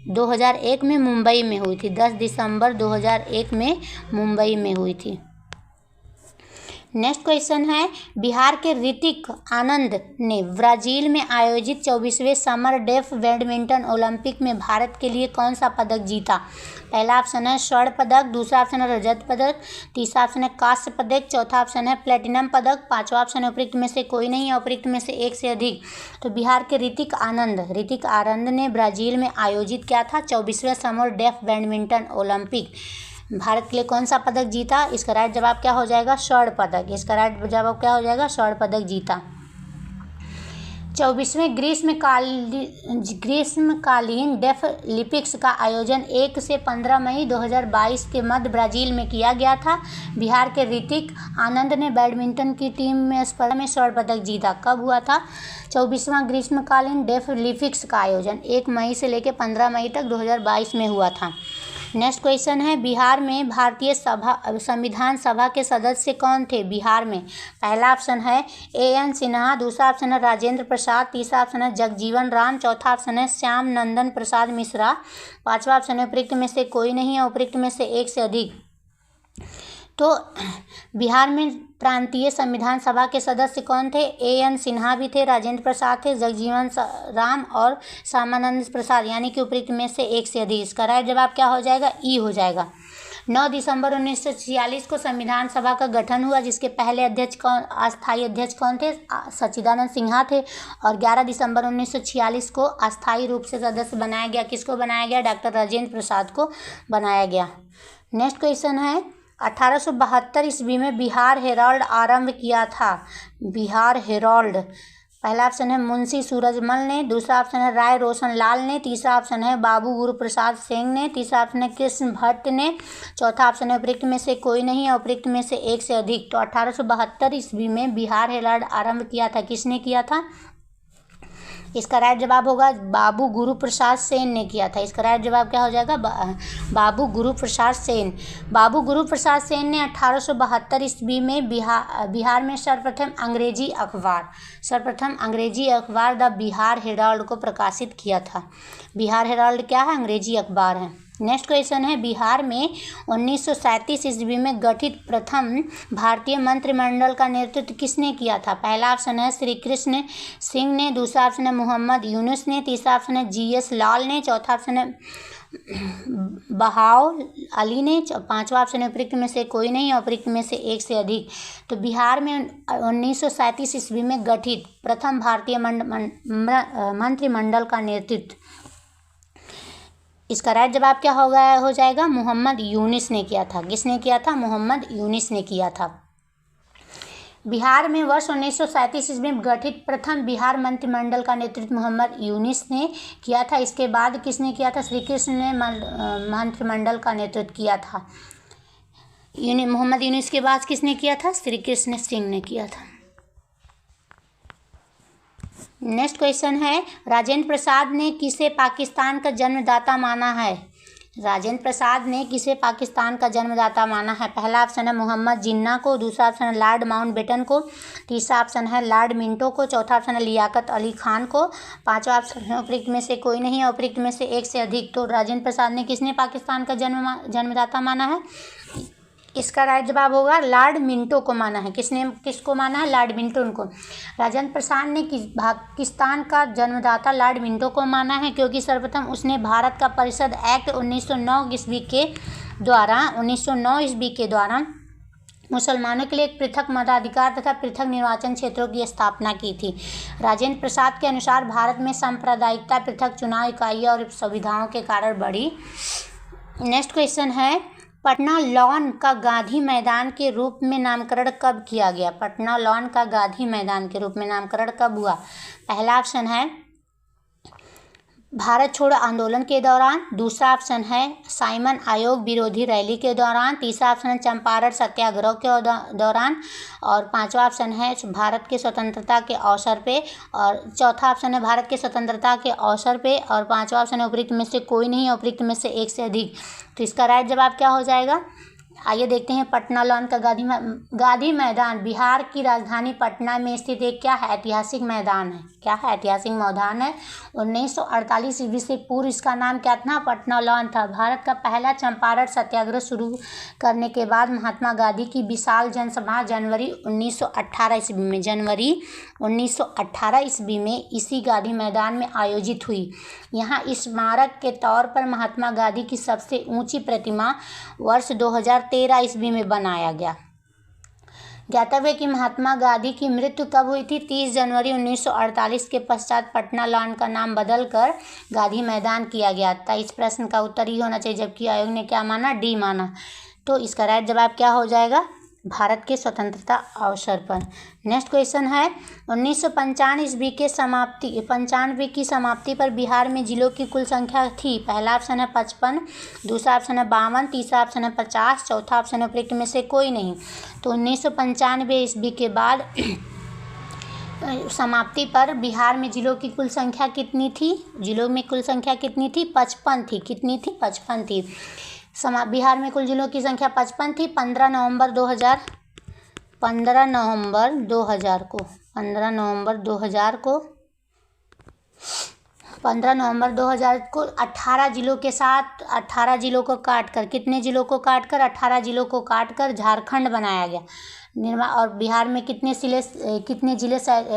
Speaker 1: 2001 में मुंबई में हुई थी। 10 दिसंबर 2001 में मुंबई में हुई थी। नेक्स्ट क्वेश्चन है, बिहार के ऋतिक आनंद ने ब्राजील में आयोजित 24वें समर डेफ बैडमिंटन ओलंपिक में भारत के लिए कौन सा पदक जीता? पहला ऑप्शन है स्वर्ण पदक, दूसरा ऑप्शन है रजत पदक, तीसरा ऑप्शन है कांस्य पदक, चौथा ऑप्शन है प्लेटिनम पदक, पांचवा ऑप्शन है उपरोक्त में से कोई नहीं है, उपरोक्त में से एक से अधिक। तो बिहार के ऋतिक आनंद ने ब्राजील में आयोजित क्या था? 24वें summer deaf badminton Olympic Bharat के लिए कौन सा पदक जीता? इसका राइट जवाब क्या हो जाएगा? स्वर्ण पदक। इसका राइट जवाब क्या हो जाएगा? स्वर्ण पदक जीता। 24वें ग्रीष्मकालीन डेफ ओलंपिक्स का आयोजन 1 से 15 मई 2022 के मध्य ब्राजील में किया गया था। बिहार के ऋतिक आनंद ने बैडमिंटन की टीम में स्पर्धा में स्वर्ण पदक जीता। कब हुआ था? 24वां ग्रीष्मकालीन डेफ ओलंपिक्स का आयोजन 1 मई से लेकर 15 मई तक 2022 में हुआ था। नेक्स्ट क्वेश्चन है, बिहार में भारतीय संविधान सभा के सदस्य कौन थे? बिहार में पहला ऑप्शन है A.N. सिन्हा, दूसरा ऑप्शन है राजेंद्र प्रसाद, तीसरा ऑप्शन है जगजीवन राम, चौथा ऑप्शन है श्याम नंदन प्रसाद मिश्रा, पांचवा ऑप्शन है उपरोक्त में से कोई नहीं है, उपरोक्त में से एक से अधिक। तो बिहार में प्रांतीय संविधान सभा के सदस्य कौन थे? A.N. सिन्हा भी थे, राजेंद्र प्रसाद थे, जगजीवन राम और श्यामानंद प्रसाद, यानी कि उपरोक्त में से एक से अधिक। इसका राइट जवाब क्या हो जाएगा? ई हो जाएगा। 9 दिसंबर 1946 को संविधान सभा का गठन हुआ, जिसके पहले अस्थायी अध्यक्ष कौन थे? सच्चिदानंद सिन्हा थे। और 11 दिसंबर 1946 को अस्थायी रूप से सदस्य बनाया गया। किसको बनाया गया? डॉक्टर राजेंद्र प्रसाद को बनाया गया। नेक्स्ट क्वेश्चन है, 1872 ईस्वी में बिहार हेराल्ड आरंभ किया था। बिहार हेराल्ड, पहला ऑप्शन है मुंशी सूरजमल ने, दूसरा ऑप्शन है राय रोशन लाल ने, तीसरा ऑप्शन है बाबू गुरु प्रसाद सिंह ने, तीसरा ऑप्शन है कृष्ण भट्ट ने, चौथा ऑप्शन है उपरोक्त में से कोई नहीं है, उपरोक्त में से एक से अधिक। तो 1872 ईस्वी में बिहार हेराल्ड आरंभ किया था। किसने किया था? इसका राइट जवाब होगा बाबू गुरु प्रसाद सेन ने किया था। इसका राइट जवाब क्या हो जाएगा? बाबू गुरु प्रसाद सेन। बाबू गुरु प्रसाद सेन ने 1872 ईस्वी में बिहार में सर्वप्रथम अंग्रेजी अखबार द बिहार हेराल्ड को प्रकाशित किया था। बिहार हेराल्ड क्या है? अंग्रेजी अखबार है। नेक्स्ट क्वेश्चन है, बिहार में 1937 ईस्वी में गठित प्रथम भारतीय मंत्रिमंडल का नेतृत्व किसने किया था? पहला ऑप्शन है श्री कृष्ण सिंह ने, दूसरा ऑप्शन है मोहम्मद यूनुस ने, तीसरा ऑप्शन है GS लाल ने, चौथा ऑप्शन है बहाव अली ने, पांचवा ऑप्शन है उपरोक्त में से कोई नहीं, उपरोक्त में से एक से अधिक। तो बिहार में 1937 ईस्वी में गठित प्रथम भारतीय मंत्रिमंडल का नेतृत्व, इसका राइट जवाब क्या हो जाएगा? मोहम्मद यूनुस ने किया था। किसने किया था? मोहम्मद यूनुस ने किया था। बिहार में वर्ष 1937 ईस्वी में गठित प्रथम बिहार मंत्रिमंडल का नेतृत्व मोहम्मद यूनुस ने किया था। इसके बाद किसने किया था? श्री कृष्ण ने मंत्रिमंडल का नेतृत्व किया था। मोहम्मद यूनुस के बाद किसने किया था? श्री कृष्ण सिंह ने किया था। नेक्स्ट क्वेश्चन है, राजेंद्र प्रसाद ने किसे पाकिस्तान का जन्मदाता माना है? राजेंद्र प्रसाद ने किसे पाकिस्तान का जन्मदाता माना है? पहला ऑप्शन है मोहम्मद जिन्ना को, दूसरा ऑप्शन है लॉर्ड माउंटबेटन को, तीसरा ऑप्शन है लॉर्ड मिंटो को, चौथा ऑप्शन है लियाकत अली खान को, पांचवा ऑप्शन है उपरोक्त में से कोई नहीं है, उपरोक्त में से एक से अधिक। तो राजेंद्र प्रसाद ने किसने पाकिस्तान का जन्मदाता माना है? इसका राइट जवाब होगा लॉर्ड मिंटो को माना है। किसको माना है? लॉर्ड मिंटो को। राजेंद्र प्रसाद ने पाकिस्तान का जन्मदाता लॉर्ड मिंटो को माना है, क्योंकि सर्वप्रथम उसने भारत का परिषद एक्ट 1909 ईस्वी के द्वारा मुसलमानों के लिए एक पृथक मताधिकार तथा पृथक निर्वाचन क्षेत्रों की स्थापना की थी। राजेंद्र प्रसाद के अनुसार भारत में सांप्रदायिकता, पृथक चुनाव इकाइयाँ और सुविधाओं के कारण बढ़ी। नेक्स्ट क्वेश्चन है, पटना लॉन का गांधी मैदान के रूप में नामकरण कब किया गया? पटना लॉन का गांधी मैदान के रूप में नामकरण कब हुआ? पहला ऑप्शन है भारत छोड़ो आंदोलन के दौरान। दूसरा ऑप्शन है साइमन आयोग विरोधी रैली के दौरान। तीसरा ऑप्शन है चंपारण सत्याग्रह के दौरान। और पांचवा ऑप्शन है भारत के स्वतंत्रता के अवसर पे। और चौथा ऑप्शन है भारत के स्वतंत्रता के अवसर पे। और पांचवा ऑप्शन है उपरोक्त में से कोई नहीं है, उपरोक्त में से एक से अधिक। तो इसका राइट जवाब क्या हो जाएगा? आइए देखते हैं। पटना लॉन का गांधी मैदान बिहार की राजधानी पटना में स्थित एक क्या है? ऐतिहासिक मैदान है। क्या है? ऐतिहासिक मैदान है। 1948 ईस्वी से पूर्व इसका नाम क्या था? पटना लॉन था। भारत का पहला चंपारण सत्याग्रह शुरू करने के बाद महात्मा गांधी की विशाल जनसभा जनवरी 1918 ईस्वी में इसी गांधी मैदान में आयोजित हुई। यहाँ स्मारक के तौर पर महात्मा गांधी की सबसे ऊंची प्रतिमा वर्ष 2013 ईस्वी में बनाया गया। ज्ञातव्य है कि महात्मा गांधी की मृत्यु कब हुई थी? 30 जनवरी 1948 के पश्चात पटना लॉन का नाम बदलकर गांधी मैदान किया गया था। इस प्रश्न का उत्तर ही होना चाहिए, जबकि आयोग ने क्या माना? डी माना। तो इसका राइट जवाब क्या हो जाएगा? भारत के स्वतंत्रता अवसर पर। नेक्स्ट क्वेश्चन है 1995 ईस्वी के 95 की समाप्ति पर बिहार में जिलों की कुल संख्या थी। पहला ऑप्शन है 55, दूसरा ऑप्शन है 52, तीसरा ऑप्शन है 50, चौथा ऑप्शन है उपरोक्त में से कोई नहीं। तो 1995 ईस्वी के बाद समाप्ति पर बिहार में जिलों की कुल संख्या कितनी थी? जिलों में कुल संख्या कितनी थी? 55 थी। कितनी थी? 55 थी। बिहार में कुल जिलों की संख्या 55 थी। 15 नवंबर 2000 को 18 जिलों के साथ 18 जिलों को काटकर, कितने जिलों को काटकर? 18 जिलों को काटकर झारखंड बनाया गया। और बिहार में कितने जिले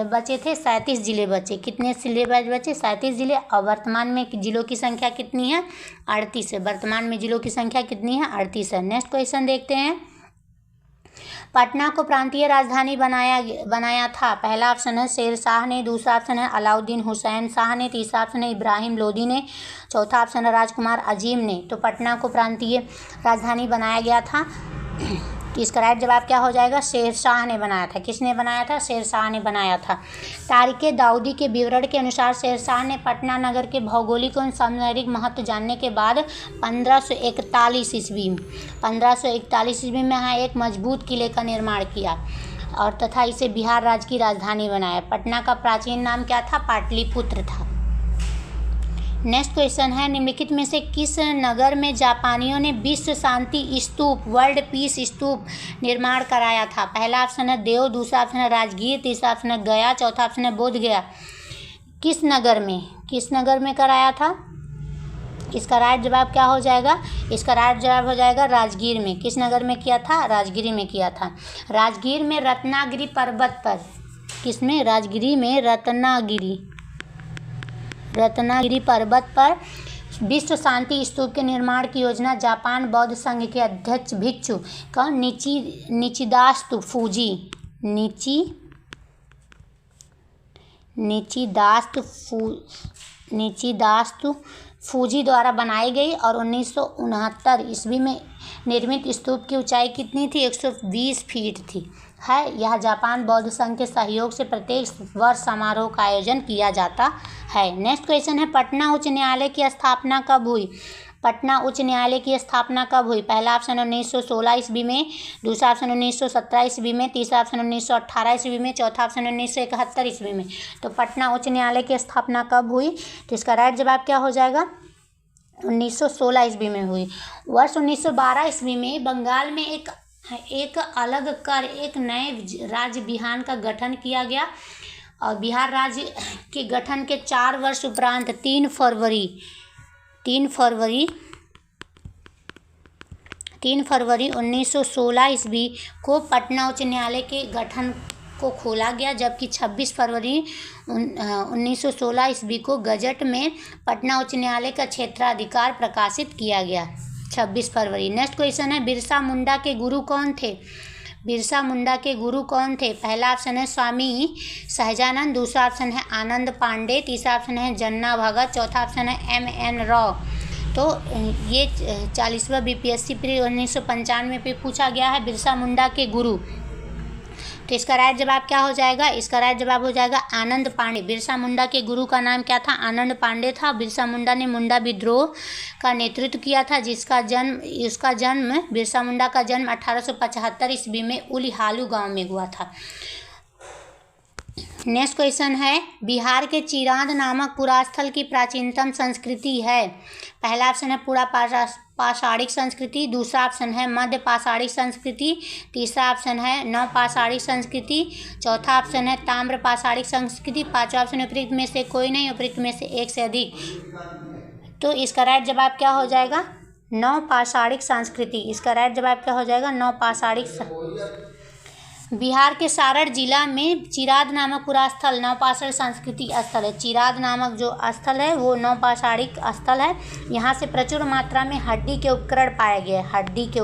Speaker 1: बचे थे? 37 जिले बचे। कितने जिले बचे? 37 जिले। और वर्तमान में जिलों की संख्या कितनी है? 38 है। वर्तमान में जिलों की संख्या कितनी है? 38 है। नेक्स्ट क्वेश्चन देखते हैं। पटना को प्रांतीय राजधानी बनाया था। पहला ऑप्शन है शेर शाह ने, दूसरा ऑप्शन है अलाउद्दीन हुसैन शाह ने, तीसरा ऑप्शन है इब्राहिम लोदी ने, चौथा ऑप्शन है राजकुमार अजीम ने। तो पटना को प्रांतीय राजधानी बनाया गया था। तो इसका राइट जवाब क्या हो जाएगा? शेर शाह ने बनाया था। किसने बनाया था? शेर शाह ने बनाया था। तारीख़ दाऊदी के विवरण के अनुसार शेर शाह ने पटना नगर के भौगोलिक और सामरिक महत्व जानने के बाद 1541 ईस्वी में यहाँ एक मजबूत किले का निर्माण किया और तथा इसे बिहार राज्य की राजधानी बनाया। पटना का प्राचीन नाम क्या था? पाटलिपुत्र था। नेक्स्ट क्वेश्चन है निम्नलिखित में से किस नगर में जापानियों ने विश्व शांति स्तूप वर्ल्ड पीस स्तूप निर्माण कराया था? पहला ऑप्शन है देव, दूसरा ऑप्शन है राजगीर, तीसरा ऑप्शन है गया, चौथा ऑप्शन है बोध गया। किस नगर में कराया था? इसका राइट जवाब क्या हो जाएगा? इसका राइट जवाब हो जाएगा राजगीर में। किस नगर में किया था? राजगीर में किया था। राजगीर में रत्नागिरी पर्वत पर। किसमें? राजगिरी में रत्नागिरी पर्वत पर विश्व शांति स्तूप के निर्माण की योजना जापान बौद्ध संघ के अध्यक्ष भिक्षु का निचिदास्तु फूजी द्वारा बनाई गई और 1969 ईस्वी में निर्मित स्तूप की ऊंचाई कितनी थी? 120 फीट थी। यह जापान बौद्ध संघ के सहयोग से प्रत्येक वर्ष समारोह का आयोजन किया जाता है। नेक्स्ट क्वेश्चन है पटना उच्च न्यायालय की स्थापना कब हुई? पटना उच्च न्यायालय की स्थापना कब हुई? पहला ऑप्शन 1916 ईस्वी में, दूसरा ऑप्शन 1917 ईस्वी में, तीसरा ऑप्शन 1918 ईस्वी में, चौथा ऑप्शन 1971 ईस्वी में। तो पटना उच्च न्यायालय की स्थापना कब हुई? तो इसका राइट जवाब क्या हो जाएगा? 1916 ईस्वी में हुई। वर्ष 1912 ईस्वी में बंगाल में एक अलग कर एक नए राज्य बिहार का गठन किया गया और बिहार राज्य के गठन के 4 वर्ष उपरांत 3 फरवरी 1916 ईस्वी को पटना उच्च न्यायालय के गठन को खोला गया, जबकि 26 फरवरी 1916 ईस्वी को गजट में पटना उच्च न्यायालय का क्षेत्राधिकार प्रकाशित किया गया। 26 फरवरी। नेक्स्ट क्वेश्चन है बिरसा मुंडा के गुरु कौन थे? पहला ऑप्शन है स्वामी सहजानंद, दूसरा ऑप्शन है आनंद पांडे, तीसरा ऑप्शन है जन्ना भगत, चौथा ऑप्शन है M.N. राव। तो ये 40वां BPSC प्री 1995 पे पूछा गया है बिरसा मुंडा के गुरु। तो इसका राइट जवाब क्या हो जाएगा? इसका राइट जवाब हो जाएगा आनंद पांडे। बिरसा मुंडा के गुरु का नाम क्या था? आनंद पांडे था। बिरसा मुंडा ने मुंडा विद्रोह का नेतृत्व किया था, बिरसा मुंडा का जन्म 1875 ईस्वी में उलिहालू गांव में हुआ था। नेक्स्ट क्वेश्चन है, बिहार के चिरांद नामक पुरास्थल की प्राचीनतम संस्कृति है। पहला ऑप्शन है पूरा पाषाणिक संस्कृति, दूसरा ऑप्शन है मध्य पाषाणिक संस्कृति, तीसरा ऑप्शन है नव पाषाणिक संस्कृति, चौथा ऑप्शन है ताम्र पाषाणिक संस्कृति, पांचवा ऑप्शन उपयुक्त में से कोई नहीं, उपयुक्त में से एक से अधिक। तो इसका राइट जवाब क्या हो जाएगा? नव पाषाणिक संस्कृति। इसका राइट जवाब क्या हो जाएगा? नव पाषाणिक। बिहार के सारण जिला में चिराद नामक पुरास्थल नवपाषाण संस्कृति स्थल है। चिराद नामक जो स्थल है वो नवपाषाणिक स्थल है। यहाँ से प्रचुर मात्रा में हड्डी के उपकरण पाए गए। हड्डी के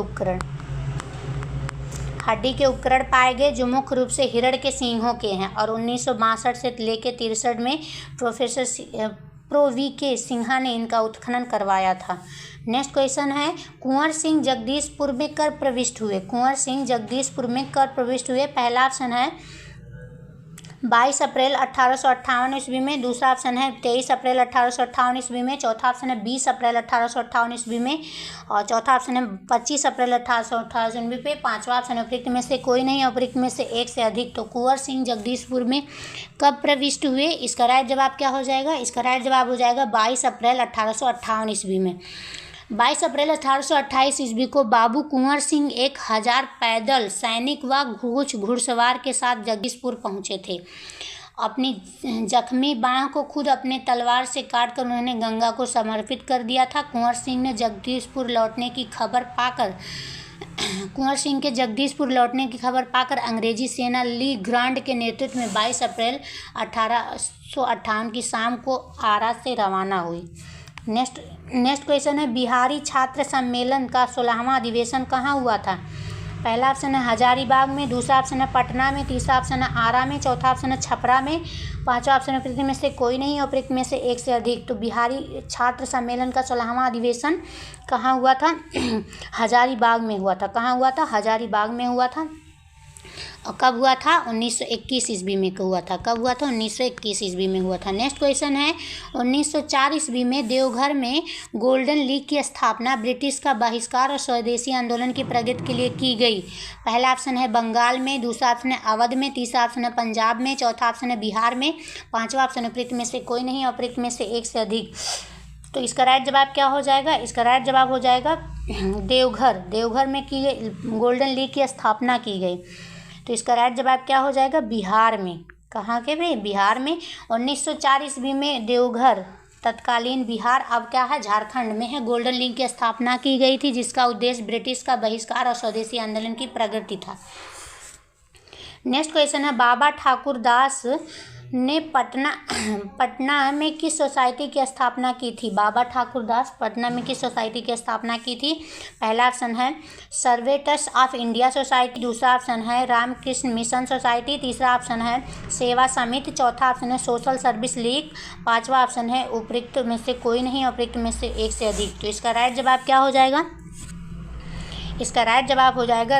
Speaker 1: उपकरण पाए गए जो मुख्य रूप से हिरण के सींगों के हैं, और 1962 से लेकर 63 में प्रोफेसर प्रो वी के सिन्हा ने इनका उत्खनन करवाया था। नेक्स्ट क्वेश्चन है, कुंवर सिंह जगदीशपुर में कब प्रविष्ट हुए? कुंवर सिंह जगदीशपुर में कब प्रविष्ट हुए? पहला ऑप्शन है 22 अप्रैल 1858 ईस्वी में, दूसरा ऑप्शन है 23 अप्रैल 1858 ईस्वी में, चौथा ऑप्शन है 20 अप्रैल 1858 ईस्वी में, और चौथा ऑप्शन है 25 अप्रैल 1858 ईस्वी पे, पांचवा ऑप्शन है उपयुक्त में से कोई नहीं, उपयुक्त में से एक से अधिक। तो कुंवर सिंह जगदीशपुर में कब प्रविष्ट हुए? इसका राइट जवाब क्या हो जाएगा? इसका राइट जवाब हो जाएगा 22 अप्रैल 1858 ईस्वी में। 22 अप्रैल 1828 ईस्वी को बाबू कुंवर सिंह 1000 पैदल सैनिक व कुछ घुड़सवार के साथ जगदीशपुर पहुंचे थे। अपनी जख्मी बाह को खुद अपने तलवार से काटकर उन्होंने गंगा को समर्पित कर दिया था। कुंवर सिंह के जगदीशपुर लौटने की खबर पाकर अंग्रेजी सेना ली ग्रांड के नेतृत्व में 22 अप्रैल 1858 की शाम को आरा से रवाना हुई। नेक्स्ट क्वेश्चन है, बिहारी छात्र सम्मेलन का 16वां अधिवेशन कहाँ हुआ था? पहला ऑप्शन है हजारीबाग में, दूसरा ऑप्शन है पटना में, तीसरा ऑप्शन है आरा में, चौथा ऑप्शन है छपरा में, पांचवा ऑप्शन है उपयुक्त में से कोई नहीं, उपयुक्त में से एक से अधिक। तो बिहारी छात्र सम्मेलन का 16वां अधिवेशन कहाँ हुआ था? हजारीबाग में हुआ था। कहाँ हुआ था? हजारीबाग में हुआ था। और कब हुआ था? 1921 ईस्वी में हुआ था। कब हुआ था? 1921 ईस्वी में हुआ था। नेक्स्ट क्वेश्चन है, 1904 ईस्वी में देवघर में गोल्डन लीग की स्थापना ब्रिटिश का बहिष्कार और स्वदेशी आंदोलन की प्रगति के लिए की गई। पहला ऑप्शन है बंगाल में, दूसरा ऑप्शन है अवध में, तीसरा ऑप्शन है पंजाब में, चौथा ऑप्शन है बिहार में, पांचवा ऑप्शन है उपयुक्त में से कोई नहीं, उपयुक्त में से एक से अधिक। तो इसका राइट जवाब क्या हो जाएगा? इसका राइट जवाब हो जाएगा देवघर में की गई गोल्डन लीग की स्थापना की गई। तो इसका राइट जवाब क्या हो जाएगा? बिहार में। कहाँ के भाई? बिहार में। 1904 ईस्वी में देवघर तत्कालीन बिहार अब क्या है? झारखंड में है। गोल्डन लीग की स्थापना की गई थी जिसका उद्देश्य ब्रिटिश का बहिष्कार और स्वदेशी आंदोलन की प्रगति था। नेक्स्ट क्वेश्चन है, बाबा ठाकुर दास ने पटना में किस सोसाइटी की स्थापना की थी? बाबा ठाकुर दास पटना में किस सोसाइटी की स्थापना की थी? पहला ऑप्शन है सर्वेटर्स ऑफ इंडिया सोसाइटी, दूसरा ऑप्शन है रामकृष्ण मिशन सोसाइटी, तीसरा ऑप्शन है सेवा समिति, चौथा ऑप्शन है सोशल सर्विस लीग, पांचवा ऑप्शन है उपयुक्त में से कोई नहीं, उपयुक्त में से एक से अधिक। तो इसका राइट जवाब क्या हो जाएगा? इसका राइट जवाब हो जाएगा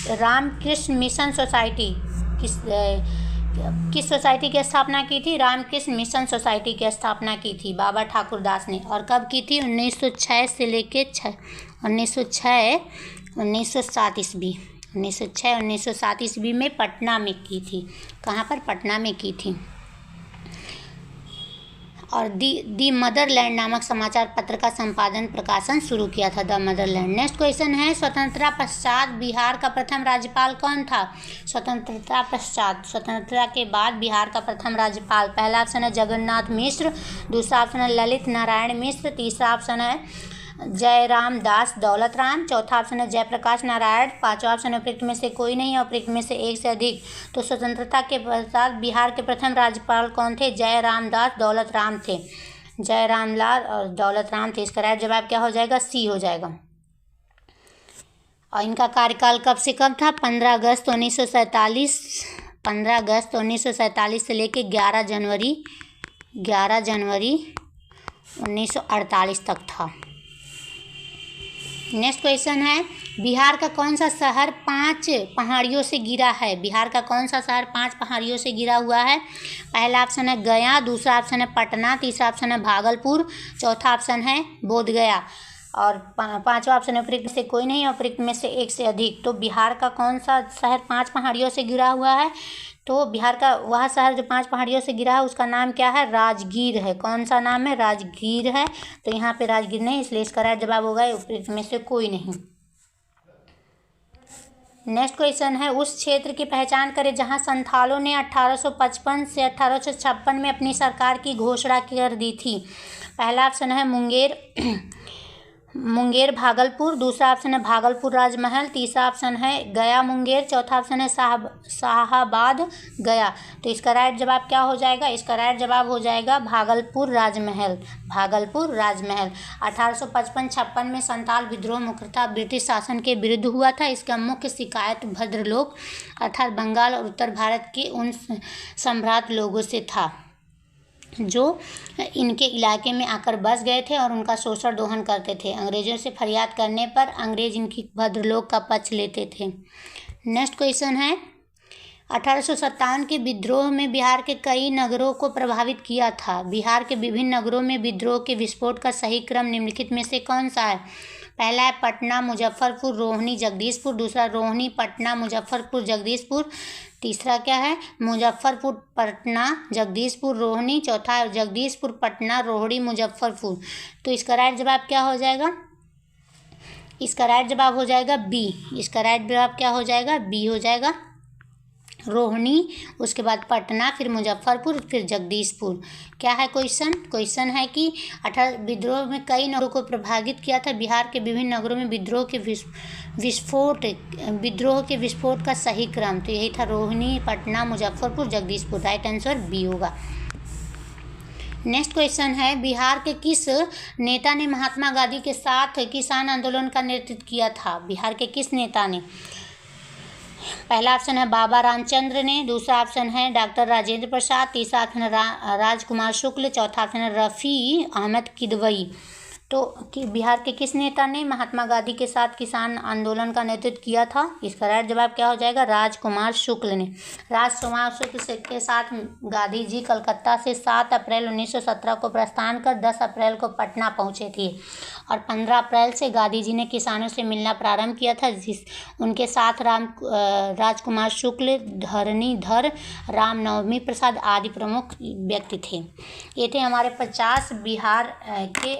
Speaker 1: रामकृष्ण मिशन सोसाइटी। किस सोसाइटी की स्थापना की थी? रामकृष्ण मिशन सोसाइटी की स्थापना की थी बाबा ठाकुर दास ने। और कब की थी? 1906 से लेके 1907 ईस्वी 1907 ईस्वी में पटना में की थी। कहाँ पर? पटना में की थी। और दी मदरलैंड नामक समाचार पत्र का प्रकाशन शुरू किया था, द मदरलैंड। नेक्स्ट क्वेश्चन है, स्वतंत्रता पश्चात बिहार का प्रथम राज्यपाल कौन था? स्वतंत्रता के बाद बिहार का प्रथम राज्यपाल, पहला ऑप्शन है जगन्नाथ मिश्र, दूसरा ऑप्शन है ललित नारायण मिश्र, तीसरा ऑप्शन है जयराम दास दौलत राम, चौथा ऑप्शन है जयप्रकाश नारायण, पांचवा ऑप्शन है उपयुक्त में से कोई नहीं, उपयुक्त में से एक से अधिक। तो स्वतंत्रता के पश्चात बिहार के प्रथम राज्यपाल कौन थे? जयराम दास दौलत राम थे। जयराम लाल और दौलत राम थे। इसका राइट जवाब क्या हो जाएगा? सी हो जाएगा। और इनका कार्यकाल कब से कब था? 15 अगस्त 1947 से लेकर 11 जनवरी 1948 तक था। नेक्स्ट क्वेश्चन है, बिहार का कौन सा शहर 5 पहाड़ियों से घिरा है? बिहार का कौन सा शहर 5 पहाड़ियों से घिरा हुआ है? पहला ऑप्शन है गया, दूसरा ऑप्शन है पटना, तीसरा ऑप्शन है भागलपुर, चौथा ऑप्शन है बोधगया और पांचवा ऑप्शन है उपरोक्त में से कोई नहीं, उपरोक्त में से एक से अधिक। तो बिहार का कौन सा शहर 5 पहाड़ियों से घिरा हुआ है? तो बिहार का वह शहर जो 5 पहाड़ियों से घिरा है उसका नाम क्या है? राजगीर है। कौन सा नाम है? राजगीर है। तो यहाँ पे राजगीर नहीं, इसलिए इसका राइट जवाब होगा उपरोक्त में से कोई नहीं। नेक्स्ट क्वेश्चन है, उस क्षेत्र की पहचान करें जहां संथालों ने 1855 से 1856 में अपनी सरकार की घोषणा कर दी थी। पहला ऑप्शन है मुंगेर भागलपुर, दूसरा ऑप्शन है भागलपुर राजमहल, तीसरा ऑप्शन है गया मुंगेर, चौथा ऑप्शन है शाहाबाद गया। तो इसका राइट जवाब क्या हो जाएगा? इसका राइट जवाब हो जाएगा भागलपुर राजमहल। भागलपुर राजमहल 1855-56 में संथाल विद्रोह मुख्यतः ब्रिटिश शासन के विरुद्ध हुआ था। इसका मुख्य शिकायत भद्रलोक अर्थात बंगाल और उत्तर भारत के उन सम्राट लोगों से था जो इनके इलाके में आकर बस गए थे और उनका शोषण दोहन करते थे। अंग्रेजों से फरियाद करने पर अंग्रेज इनकी भद्रलोक का पक्ष लेते थे। नेक्स्ट क्वेश्चन है, 1857 के विद्रोह में बिहार के कई नगरों को प्रभावित किया था। बिहार के विभिन्न नगरों में विद्रोह के विस्फोट का सही क्रम निम्नलिखित में से कौन सा है? पहला है पटना, मुजफ्फरपुर, रोहिणी, जगदीशपुर, दूसरा रोहिणी, पटना, मुजफ्फरपुर, जगदीशपुर, तीसरा क्या है? मुजफ्फरपुर, पटना, जगदीशपुर, रोहिणी, चौथा है जगदीशपुर, पटना, रोहिणी, मुजफ्फरपुर। तो इसका राइट जवाब क्या हो जाएगा? इसका राइट जवाब हो जाएगा बी। इसका राइट जवाब क्या हो जाएगा? बी हो जाएगा। रोहिणी, उसके बाद पटना, फिर मुजफ्फरपुर, फिर जगदीशपुर। क्या है क्वेश्चन? क्वेश्चन है कि विद्रोह में कई नगरों को प्रभावित किया था। बिहार के विभिन्न नगरों में विद्रोह के विस्फोट का सही क्रम, तो यही था Rohini, Patna, Muzaffarpur, Jagdishpur. Right answer B होगा। नेक्स्ट क्वेश्चन है, बिहार के किस नेता ने महात्मा गांधी के साथ किसान आंदोलन का नेतृत्व किया था? बिहार के किस नेता ने? पहला ऑप्शन है बाबा रामचंद्र ने, दूसरा ऑप्शन है डॉक्टर राजेंद्र प्रसाद, तीसरा ऑप्शन है राजकुमार शुक्ल, चौथा ऑप्शन है रफ़ी अहमद किदवई। तो कि बिहार के किस नेता ने महात्मा गांधी के साथ किसान आंदोलन का नेतृत्व किया था? इसका राइट जवाब क्या हो जाएगा? राजकुमार शुक्ल ने। राजकुमार शुक्ल के साथ गांधी जी कलकत्ता से 7 अप्रैल 1917 को प्रस्थान कर 10 अप्रैल को पटना पहुंचे थे और 15 अप्रैल से गांधी जी ने किसानों से मिलना प्रारंभ किया था। उनके साथ राजकुमार शुक्ल, धरणीधर, रामनवमी प्रसाद आदि प्रमुख व्यक्ति थे। ये थे हमारे 50 बिहार के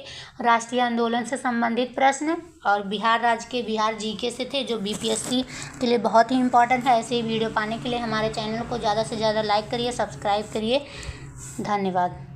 Speaker 1: राष्ट्रीय आंदोलन से संबंधित प्रश्न और बिहार राज्य के बिहार जीके से थे, जो बीपीएससी के लिए बहुत ही इंपॉर्टेंट है। ऐसे ही वीडियो पाने के लिए हमारे चैनल को ज़्यादा से ज़्यादा लाइक करिए, सब्सक्राइब करिए। धन्यवाद।